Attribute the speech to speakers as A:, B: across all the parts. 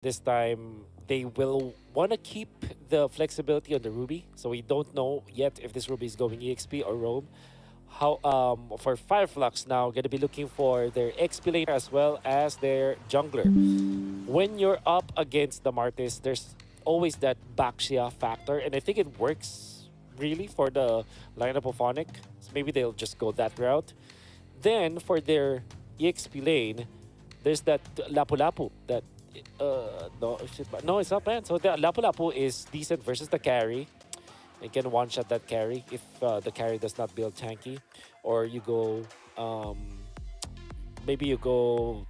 A: This time, they will want to keep the flexibility on the Ruby. So we don't know yet if this Ruby is going EXP or Roam. How For FireFlux now, gonna be looking for their XP laner as well as their jungler. When you're up against the Martis, there's always that Baxia factor, and I think it works really for the lineup of ONIC. So maybe they'll just go that route. Then for their EXP lane, there's that Lapu Lapu that no, no, it's not bad. So the Lapu Lapu is decent versus the carry. You can one shot that carry if the carry does not build tanky, or you go maybe you go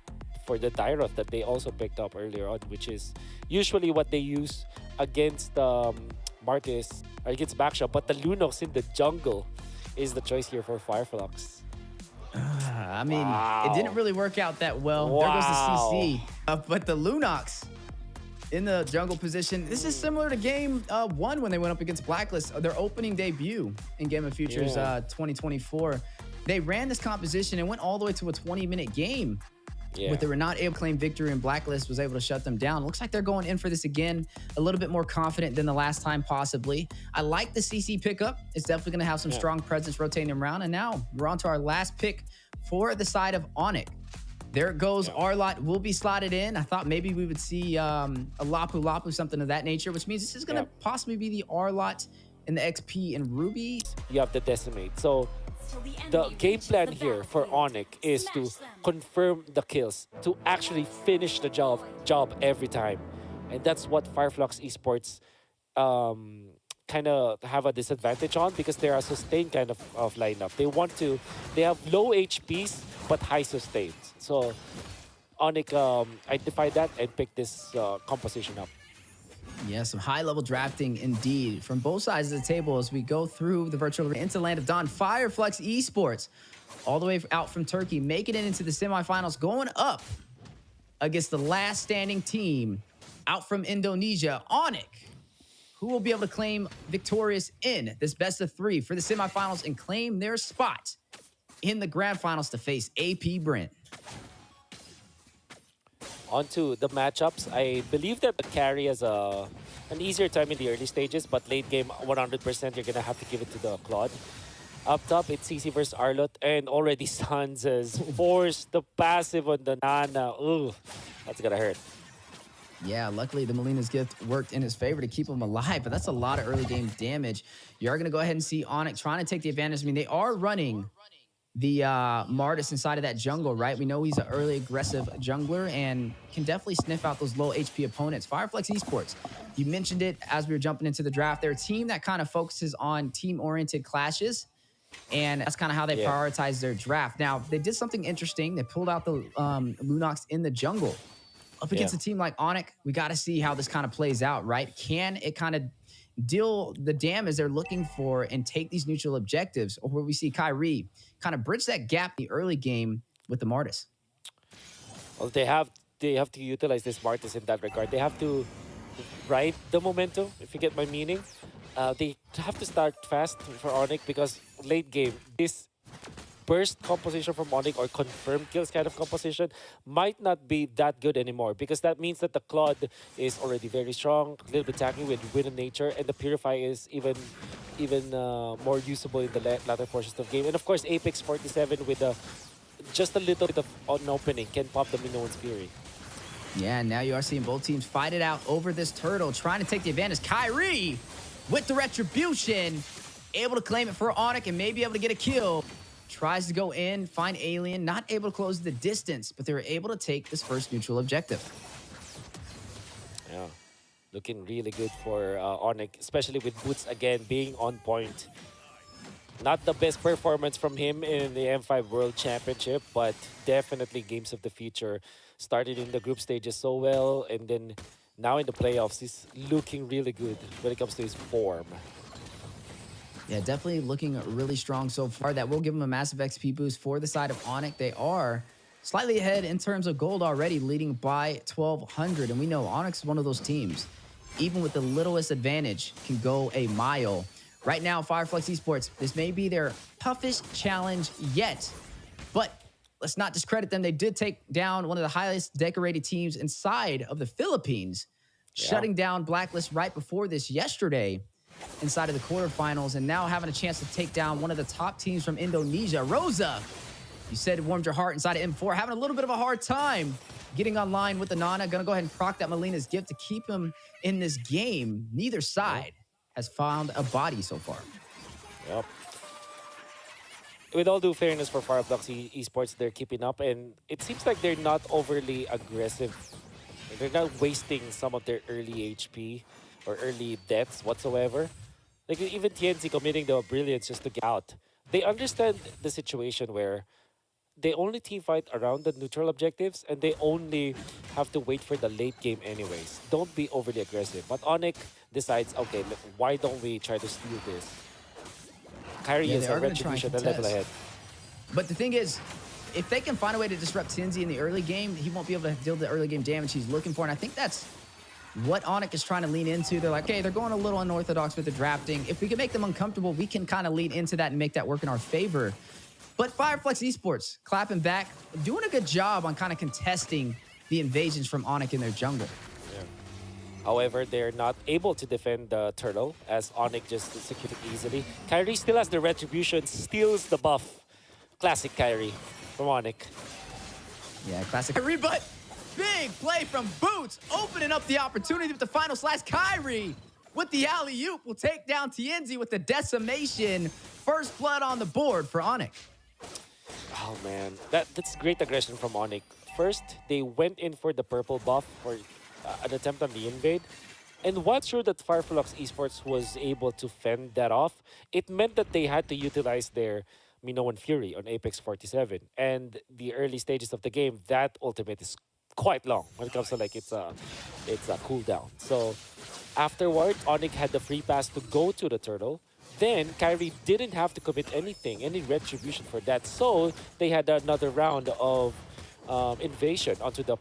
A: for the Tyroth that they also picked up earlier on, which is usually what they use against Martis or against Backshot. But the Lunox in the jungle is the choice here for Fireflux.
B: I mean, it didn't really work out that well. There goes the CC. But the Lunox in the jungle position. This is similar to game one when they went up against Blacklist, their opening debut in Game of Futures 2024. They ran this composition and went all the way to a 20-minute game. But they were not able to claim victory, and Blacklist was able to shut them down. Looks like they're going in for this again, a little bit more confident than the last time, possibly. I like the CC pickup. It's definitely going to have some strong presence rotating them around. And now we're on to our last pick for the side of ONIC. There it goes. Arlot will be slotted in. I thought maybe we would see a Lapu Lapu, something of that nature, which means this is going to possibly be the Arlot and the XP and Ruby.
A: You have to decimate. So the game plan here for ONIC is to confirm the kills, to actually finish the job every time. And that's what Fireflux Esports kind of have a disadvantage on, because they're a sustained kind of lineup. They have low HPs but high sustains. So ONIC identified that and picked this composition up.
B: Yeah, some high-level drafting indeed from both sides of the table as we go through the virtual arena into Land of Dawn. Fireflux Esports, all the way out from Turkey, making it into the semifinals, going up against the last standing team out from Indonesia, ONIC, who will be able to claim victorious in this best of three for the semifinals and claim their spot in the grand finals to face AP Brent.
A: Onto the matchups, I believe that the carry has an easier time in the early stages, but late game, 100%, you're going to have to give it to the Claude. Up top, it's CC versus Arlot, and already Sans has forced the passive on the Nana. Ooh, that's going to hurt.
B: Yeah, luckily the Molina's gift worked in his favor to keep him alive, but that's a lot of early game damage. You are going to go ahead and see ONIC trying to take the advantage. I mean, they are running the Martis inside of that jungle, right? We know he's an early aggressive jungler and can definitely sniff out those low HP opponents. Fireflux Esports, you mentioned it as we were jumping into the draft. They're a team that kind of focuses on team-oriented clashes, and that's kind of how they prioritize their draft. Now, they did something interesting. They pulled out the Lunox in the jungle. Up against a team like ONIC, we got to see how this kind of plays out, right? Can it kind of deal the damage they're looking for and take these neutral objectives, or where we see Kyrie kind of bridge that gap in the early game with the Martis?
A: Well, they have to utilize this Martis in that regard. They have to ride the momentum, if you get my meaning. They have to start fast for ONIC, because late game, this burst composition from ONIC or confirmed kills kind of composition might not be that good anymore, because that means that the Claude is already very strong, a little bit tanky with Wind Nature, and the Purify is even more usable in the latter portions of the game. And of course, Apex 47 with just a little bit of an opening can pop the Minoan's Fury.
B: Yeah, now you are seeing both teams fight it out over this turtle, trying to take the advantage. Kyrie with the retribution, able to claim it for ONIC and maybe able to get a kill. Tries to go in, find Alien, not able to close the distance, but they were able to take this first neutral objective.
A: Yeah, looking really good for ONIC, especially with Boots again being on point. Not the best performance from him in the M5 World Championship, but definitely games of the future. Started in the group stages so well, and then now in the playoffs, he's looking really good when it comes to his form.
B: Yeah, definitely looking really strong so far. That will give them a massive XP boost for the side of ONIC. They are slightly ahead in terms of gold already, leading by 1,200. And we know ONIC is one of those teams, even with the littlest advantage, can go a mile. Right now, Fireflux Esports, this may be their toughest challenge yet. But let's not discredit them. They did take down one of the highest decorated teams inside of the Philippines,
A: Yeah.
B: shutting down Blacklist right before this yesterday inside of the quarterfinals, and now having a chance to take down one of the top teams from Indonesia. Rosa, you said it warmed your heart inside of M4, having a little bit of a hard time getting online with the Nana. Gonna go ahead and proc that Molina's gift to keep him in this game. Neither side has found a body so far.
A: Yep. With all due fairness for FLUX Esports, they're keeping up, and it seems like they're not overly aggressive. They're not wasting some of their early HP or early deaths whatsoever. Like even TNC committing the brilliance just to get out. They understand the situation where they only team fight around the neutral objectives and they only have to wait for the late game anyways. Don't be overly aggressive. But ONIC decides, okay, why don't we try to steal this? Kyrie
B: Yeah,
A: is
B: they
A: a
B: are gonna try and
A: retribution a level
B: contest.
A: ahead.
B: But the thing is, if they can find a way to disrupt Tinzy in the early game, he won't be able to deal the early game damage he's looking for. And I think that's what ONIC is trying to lean into. They're like, okay, they're going a little unorthodox with the drafting. If we can make them uncomfortable, we can kind of lean into that and make that work in our favor. But FLUX Esports, clapping back, doing a good job on kind of contesting the invasions from ONIC in their jungle.
A: Yeah. However, they're not able to defend the turtle as ONIC just executed easily. Kyrie still has the retribution, steals the buff. Classic Kyrie from ONIC.
B: Yeah, classic Kyrie, but big play from Boots, opening up the opportunity with the final slash. Kyrie with the alley-oop will take down Tienzi with the decimation. First blood on the board for ONIC.
A: Oh man, that's great aggression from ONIC. First, they went in for the purple buff for an attempt on the invade. And once sure that FLUX Esports was able to fend that off, it meant that they had to utilize their Minoan Fury on Apex 47. And the early stages of the game, that ultimate is quite long when it comes to like it's a cooldown. So afterward, ONIC had the free pass to go to the turtle. Then Kyrie didn't have to commit any retribution for that. So they had another round of invasion onto the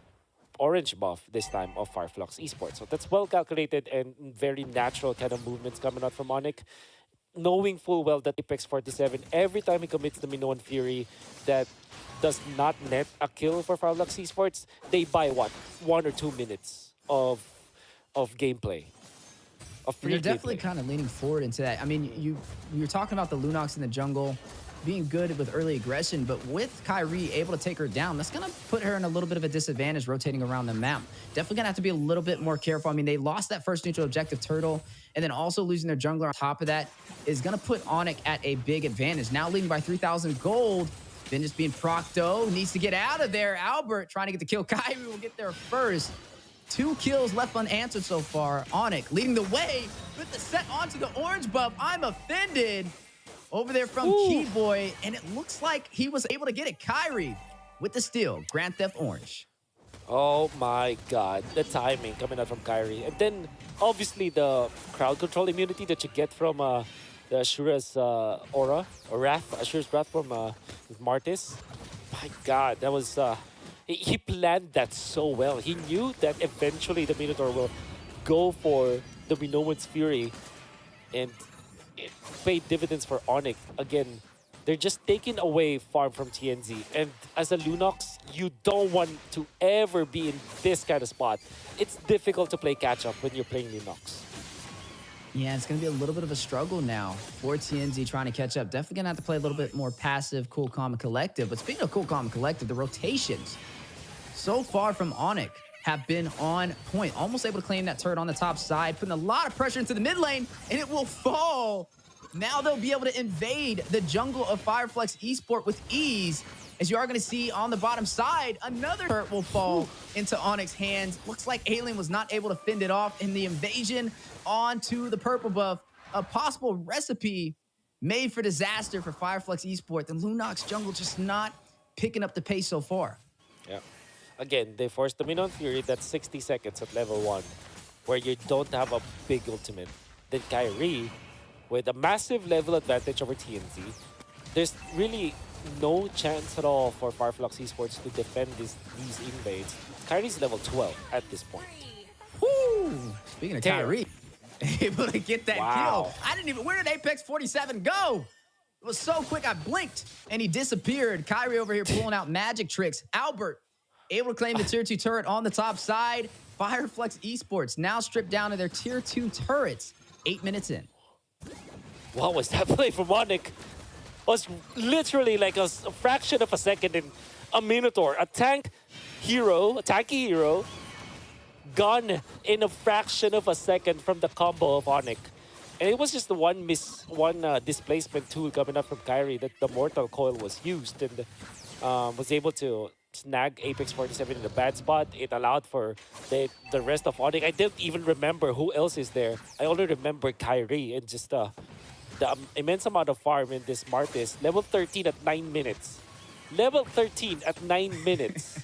A: orange buff this time of FLUX Esports. So that's well calculated and very natural kind of movements coming out from ONIC. Knowing full well that Apex 47, every time he commits the Minoan Fury that does not net a kill for FLUX Esports, they buy what? 1 or 2 minutes of gameplay.
B: They're definitely kind of leaning forward into that. I mean, you were talking about the Lunox in the jungle being good with early aggression, but with Kyrie able to take her down, that's going to put her in a little bit of a disadvantage rotating around the map. Definitely going to have to be a little bit more careful. I mean, they lost that first neutral objective turtle, and then also losing their jungler on top of that is going to put ONIC at a big advantage. Now leading by 3,000 gold. Vengeance being procto, needs to get out of there. Albert trying to get the kill. Kyrie will get there first. 2 kills left unanswered so far. ONIC leading the way with the set onto the orange buff. I'm offended over there from Keyboy, and it looks like he was able to get it. Kyrie with the steal. Grand Theft Orange.
A: Oh my god, the timing coming out from Kyrie. And then obviously the crowd control immunity that you get from the Ashura's aura, or Wrath, Ashura's Wrath from Martis. My god, that was... he planned that so well. He knew that eventually the Minotaur will go for the Minoan's Fury, and it paid dividends for ONIC. Again, they're just taking away farm from TNZ. And as a Lunox, you don't want to ever be in this kind of spot. It's difficult to play catch-up when you're playing Lunox.
B: Yeah, it's going to be a little bit of a struggle now for TNZ trying to catch up. Definitely going to have to play a little bit more passive, cool, calm, and collective. But speaking of cool, calm, and collective, the rotations so far from ONIC have been on point. Almost able to claim that turret on the top side, putting a lot of pressure into the mid lane, and it will fall. Now they'll be able to invade the jungle of FLUX Esports with ease. As you are going to see on the bottom side, another turret will fall into ONIC's hands. Looks like Alien was not able to fend it off in the invasion onto the purple buff. A possible recipe made for disaster for FLUX Esports. The Lunox jungle just not picking up the pace so far.
A: Yeah. Again, they forced the Minoan Fury. That's 60 seconds at level 1, where you don't have a big ultimate. Then Kyrie, with a massive level advantage over TNZ, there's really no chance at all for FLUX Esports to defend these invades. Kyrie's level 12 at this point.
B: Woo! Speaking of Kyrie, able to get that kill. I didn't even... Where did Apex 47 go? It was so quick, I blinked, and he disappeared. Kyrie over here pulling out magic tricks. Albert able to claim the Tier 2 turret on the top side. FLUX Esports now stripped down to their Tier 2 turrets 8 minutes in.
A: What was that play from ONIC? Was literally like a fraction of a second in a Minotaur. A tanky hero, gone in a fraction of a second from the combo of ONIC. And it was just the one displacement tool coming up from Kyrie that the Mortal Coil was used and was able to snag Apex 47 in a bad spot. It allowed for the rest of ONIC. I didn't even remember who else is there. I only remember Kyrie and just the immense amount of farm in this Martis. Level 13 at 9 minutes. Level 13 at 9 minutes.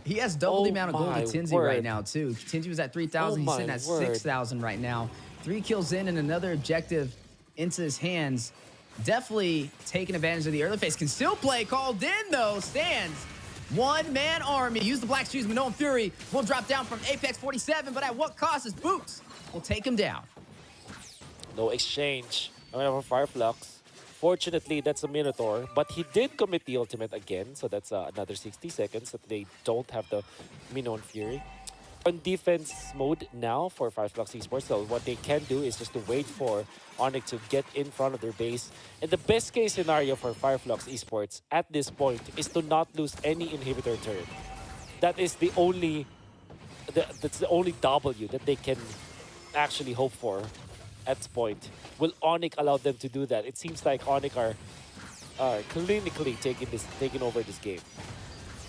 B: He has double the amount of gold as Tinsy right now, too. Tinsy was at 3,000. He's sitting at 6,000 right now. 3 kills in and another objective into his hands. Definitely taking advantage of the early phase. Can still play. Called in, though. Stands. One-man army. Use the Black Shoes. Minoan Fury will drop down from Apex 47, but at what cost? His boots will take him down.
A: No exchange. For FLUX. Fortunately, that's a Minotaur, but he did commit the ultimate again, so that's another 60 seconds that they don't have the Minoan Fury. On defense mode now for FLUX Esports, so what they can do is just to wait for ONIC to get in front of their base. And the best case scenario for FLUX Esports at this point is to not lose any inhibitor turret. That is the only, that's the only W that they can actually hope for at this point. Will ONIC allow them to do that? It seems like ONIC are clinically taking over this game.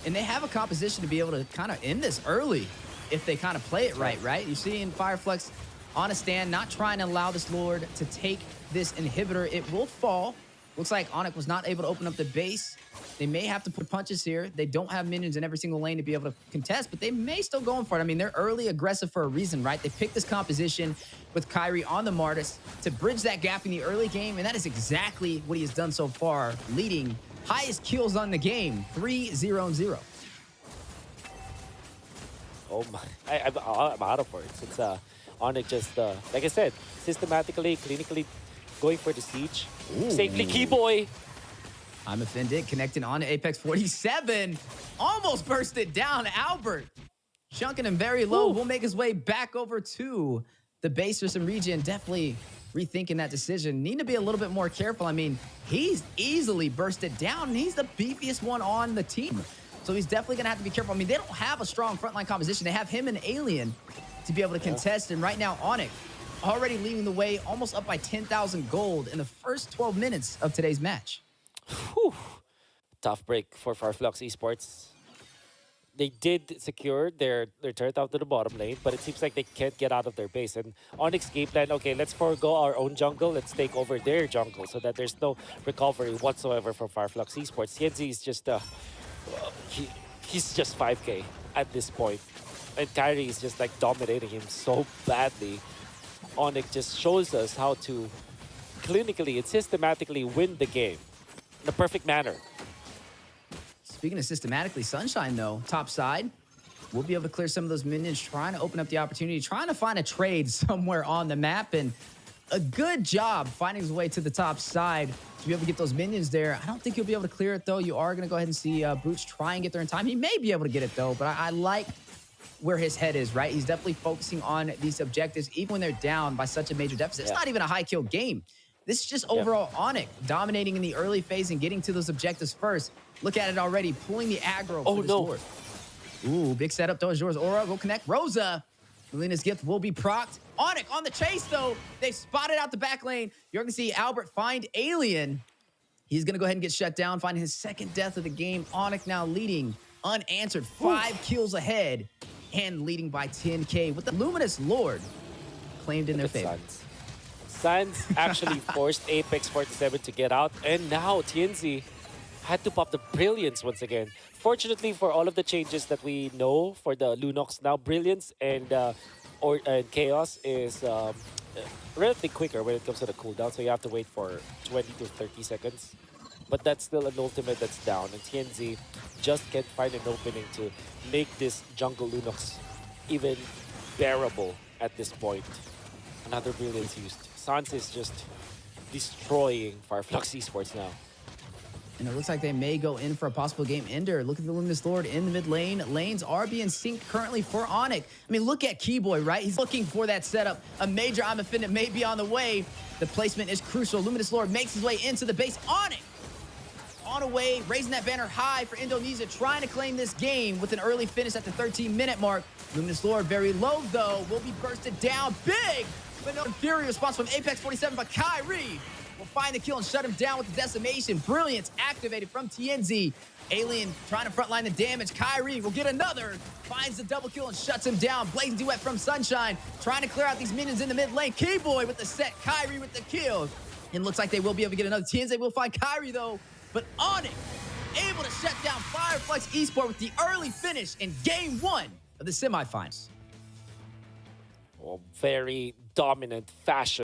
B: And they have a composition to be able to kind of end this early if they kind of play it right? You see in FLUX on a stand, not trying to allow this Lord to take this inhibitor. It will fall. Looks like ONIC was not able to open up the base. They may have to put punches here. They don't have minions in every single lane to be able to contest, but they may still go for it. I mean, they're early aggressive for a reason, right? They picked this composition with Kyrie on the Martis to bridge that gap in the early game, and that is exactly what he has done so far, leading highest kills on the game, 3-0-0.
A: Oh my, I'm out of words. It's ONIC just, like I said, systematically, clinically going for the siege.
B: Ooh.
A: Safely, Keyboy.
B: I'm offended, connecting on to Apex 47. Almost bursted down, Albert. Chunking him very low.
A: Ooh.
B: Will make his way back over to the base for some regen. Definitely rethinking that decision. Need to be a little bit more careful. I mean, he's easily bursted down, and he's the beefiest one on the team. So he's definitely going to have to be careful. I mean, they don't have a strong frontline composition. They have him and Alien to be able to contest. And right now, ONIC already leading the way, almost up by 10,000 gold in the first 12 minutes of today's match.
A: Whew. Tough break for FLUX Esports. They did secure their turret out to the bottom lane, but it seems like they can't get out of their base. And ONIC's game plan, okay, let's forego our own jungle. Let's take over their jungle so that there's no recovery whatsoever from FLUX Esports. TNZ is just, he's just 5K at this point. And Kyrie is just like dominating him so badly. ONIC just shows us how to clinically and systematically win the game in a perfect manner.
B: Speaking of systematically, Sunshine, though, top side, we'll be able to clear some of those minions, trying to open up the opportunity, trying to find a trade somewhere on the map, and a good job finding his way to the top side to be able to get those minions there. I don't think he'll be able to clear it, though. You are going to go ahead and see Boots try and get there in time. He may be able to get it, though, but I like where his head is, right? He's definitely focusing on these objectives, even when they're down by such a major deficit. It's not even a high kill game. This is just overall ONIC dominating in the early phase and getting to those objectives first. Look at it already, pulling the aggro for this Lord. Ooh, big setup though. Yours Aura will connect. Rosa, Melina's gift will be procced. ONIC on the chase though. They've spotted out the back lane. You're gonna see Albert find Alien. He's gonna go ahead and get shut down, finding his second death of the game. ONIC now leading unanswered, 5 kills ahead and leading by 10K with the Luminous Lord claimed in their favor.
A: Suns actually forced Apex 47 to get out, and now TNZ had to pop the Brilliance once again. Fortunately for all of the changes that we know for the Lunox, now Brilliance and Chaos is relatively quicker when it comes to the cooldown, so you have to wait for 20 to 30 seconds. But that's still an ultimate that's down, and TNZ just can't find an opening to make this jungle Lunox even bearable at this point. Another Brilliance used. Sans is just destroying FLUX Esports now.
B: And it looks like they may go in for a possible game ender. Look at the Luminous Lord in the mid lane. Lanes are being synced currently for ONIC. I mean, look at Keyboy, right? He's looking for that setup. A major I'm Infinite may be on the way. The placement is crucial. Luminous Lord makes his way into the base. ONIC on a way, raising that banner high for Indonesia, trying to claim this game with an early finish at the 13-minute mark. Luminous Lord very low, though, will be bursted down big, but no Fury response from Apex 47, but Kyrie will find the kill and shut him down with the decimation. Brilliance activated from TNZ. Alien trying to frontline the damage. Kyrie will get another. Finds the double kill and shuts him down. Blazing Duet from Sunshine. Trying to clear out these minions in the mid lane. Keyboy with the set. Kyrie with the kill. And looks like they will be able to get another. TNZ will find Kyrie though. But ONIC able to shut down FLUX Esports with the early finish in game 1 of the semifinals.
A: Well, very dominant fashion.